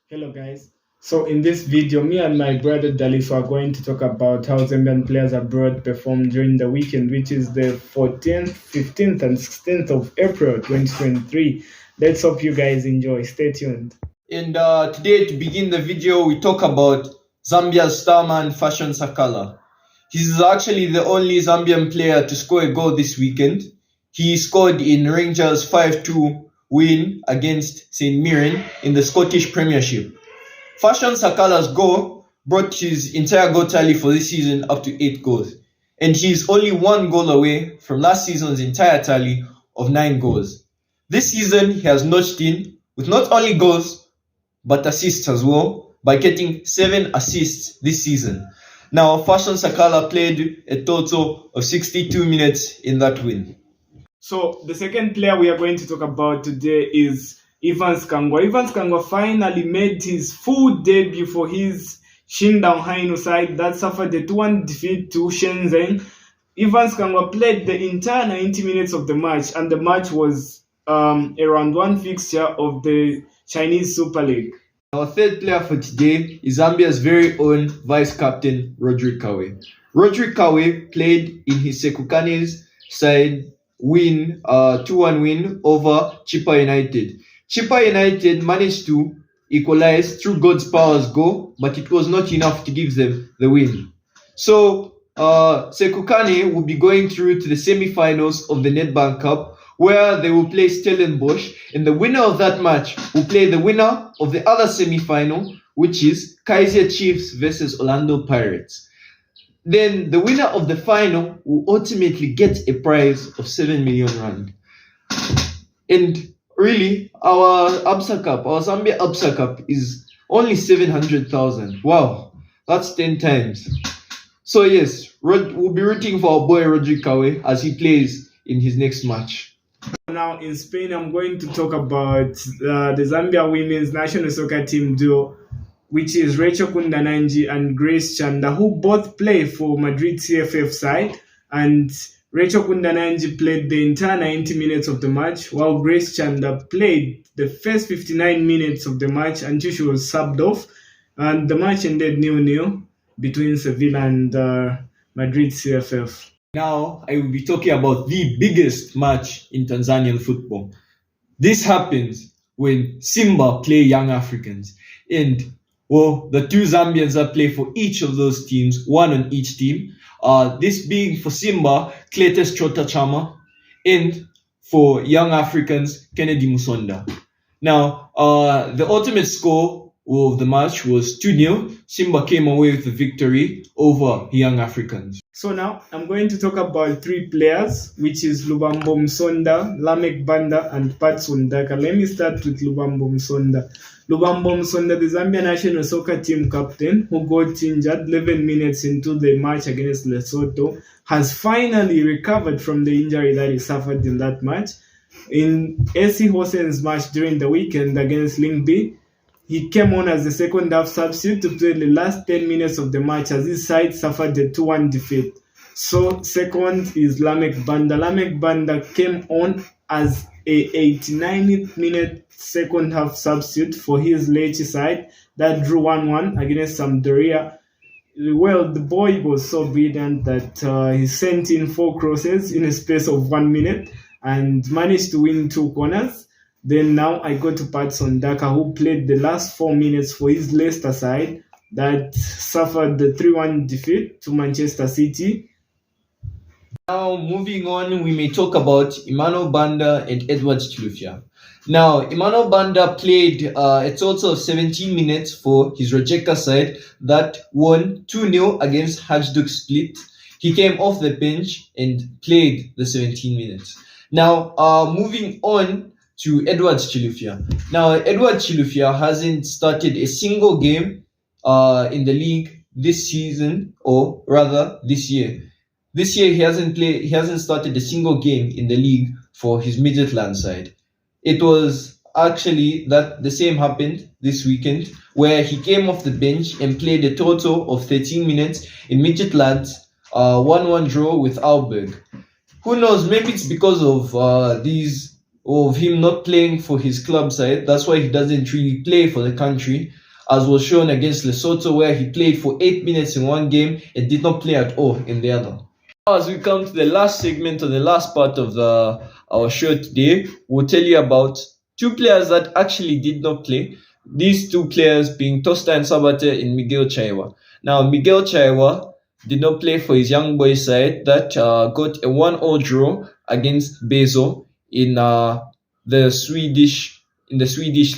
Hello guys. So in this video, me and my brother Daliso are going to talk about how Zambian players abroad performed during the weekend, which is the 14th, 15th and 16th of April 2023. Let's hope you guys enjoy. Stay tuned. And today, to begin the video, we talk about Zambia's starman Fashion Sakala. He's actually the only Zambian player to score a goal this weekend. He scored in Rangers' 5-2 win against St Mirren in the Scottish Premiership. Fashion Sakala's goal brought his entire goal tally for this season up to 8 goals. And he's only 1 goal away from last season's entire tally of 9 goals. This season, he has notched in with not only goals, but assists as well, by getting 7 assists this season. Now, Fashion Sakala played a total of 62 minutes in that win. So the second player we are going to talk about today is Evans Kangwa. Evans Kangwa finally made his full debut for his Shindang Hainu side that suffered a 2-1 defeat to Shenzhen. Evans Kangwa played the entire 90 minutes of the match, and the match was a round 1 fixture of the Chinese Super League. Our third player for today is Zambia's very own vice captain, Roderick Kawe. Roderick Kawe played in his Sekukane's side 2-1 win over Chippa United. Chippa United managed to equalize through God's powers goal, but it was not enough to give them the win. So Sekukane will be going through to the semi-finals of the Nedbank Cup, where they will play Stellenbosch, and the winner of that match will play the winner of the other semi-final, which is Kaiser Chiefs versus Orlando Pirates. Then the winner of the final will ultimately get a prize of 7 million rand. And really, our Zambia Absa Cup is only 700,000. Wow, that's 10 times. So yes, we'll be rooting for our boy Roderick Kawe as he plays in his next match. Now in Spain, I'm going to talk about the Zambia women's national soccer team duo, which is Rachel Kundananji and Grace Chanda, who both play for Madrid CFF side. And Rachel Kundananji played the entire 90 minutes of the match, while Grace Chanda played the first 59 minutes of the match until she was subbed off. And the match ended 0-0 between Sevilla and Madrid CFF. Now, I will be talking about the biggest match in Tanzanian football. This happens when Simba play Young Africans. And, well, the two Zambians that play for each of those teams, one on each team, this being for Simba, Cletus Chota Chama, and for Young Africans, Kennedy Musonda. Now, the ultimate score of the match was 2-0. Simba came away with the victory over Young Africans. So now I'm going to talk about 3 players, which is Lubambo Msonda, Lamek Banda, and Pat Sundaka. Let me start with Lubambo Msonda. Lubambo Msonda, the Zambia national soccer team captain, who got injured 11 minutes into the match against Lesotho, has finally recovered from the injury that he suffered in that match. In AC Hossen's match during the weekend against Lingby, he came on as the second half substitute to play the last 10 minutes of the match as his side suffered a 2-1 defeat. So second is Lamek Banda. Lamek Banda came on as a 89th minute second half substitute for his Lecce side that drew 1-1 against Sampdoria. Well, the boy was so brilliant that he sent in 4 crosses in a space of 1 minute and managed to win 2 corners. Then now I go to Pat Sondaka, who played the last 4 minutes for his Leicester side that suffered the 3-1 defeat to Manchester City. Now, moving on, we may talk about Emmanuel Banda and Edward Chilufya. Now, Emmanuel Banda played a total of 17 minutes for his Rijeka side that won 2-0 against Hajduk Split. He came off the bench and played the 17 minutes. Now, moving on to Edward Chilufya. Now, Edward Chilufya hasn't started a single game in the league this season, or rather this year. This year he hasn't started a single game in the league for his Midgetland side. It was actually that the same happened this weekend, where he came off the bench and played a total of 13 minutes in Midgetland's 1-1 draw with Aalborg. Who knows, maybe it's because of these of him not playing for his club side. That's why he doesn't really play for the country, as was shown against Lesotho, where he played for 8 minutes in one game and did not play at all in the other. As we come to the last segment or the last part of our show today, we'll tell you about two players that actually did not play. These two players being Tosta and Sabate and Miguel Chaiwa. Now, Miguel Chaiwa did not play for his young boys side that got a 1-1 draw against Bezo in the Swedish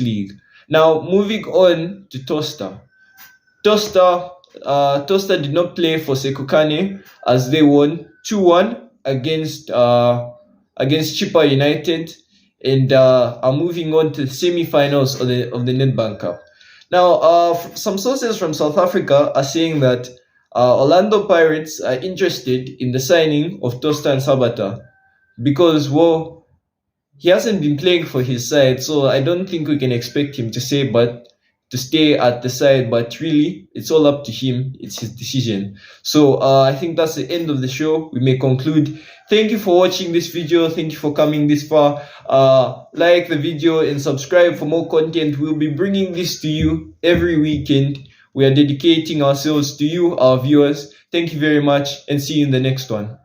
league. Now, moving on to Tosta. Tosta did not play for Sekukane as they won 2-1 against Chippa United and are moving on to the semi-finals of the Nedbank Cup. Now, some sources from South Africa are saying that Orlando Pirates are interested in the signing of Tosta and Sabata because, well, he hasn't been playing for his side, so I don't think we can expect him to stay at the side, but really, it's all up to him. It's his decision. So I think that's the end of the show. We may conclude. Thank you for watching this video. Thank you for coming this far. Like the video and subscribe for more content. We'll be bringing this to you every weekend. We are dedicating ourselves to you, our viewers. Thank you very much, and see you in the next one.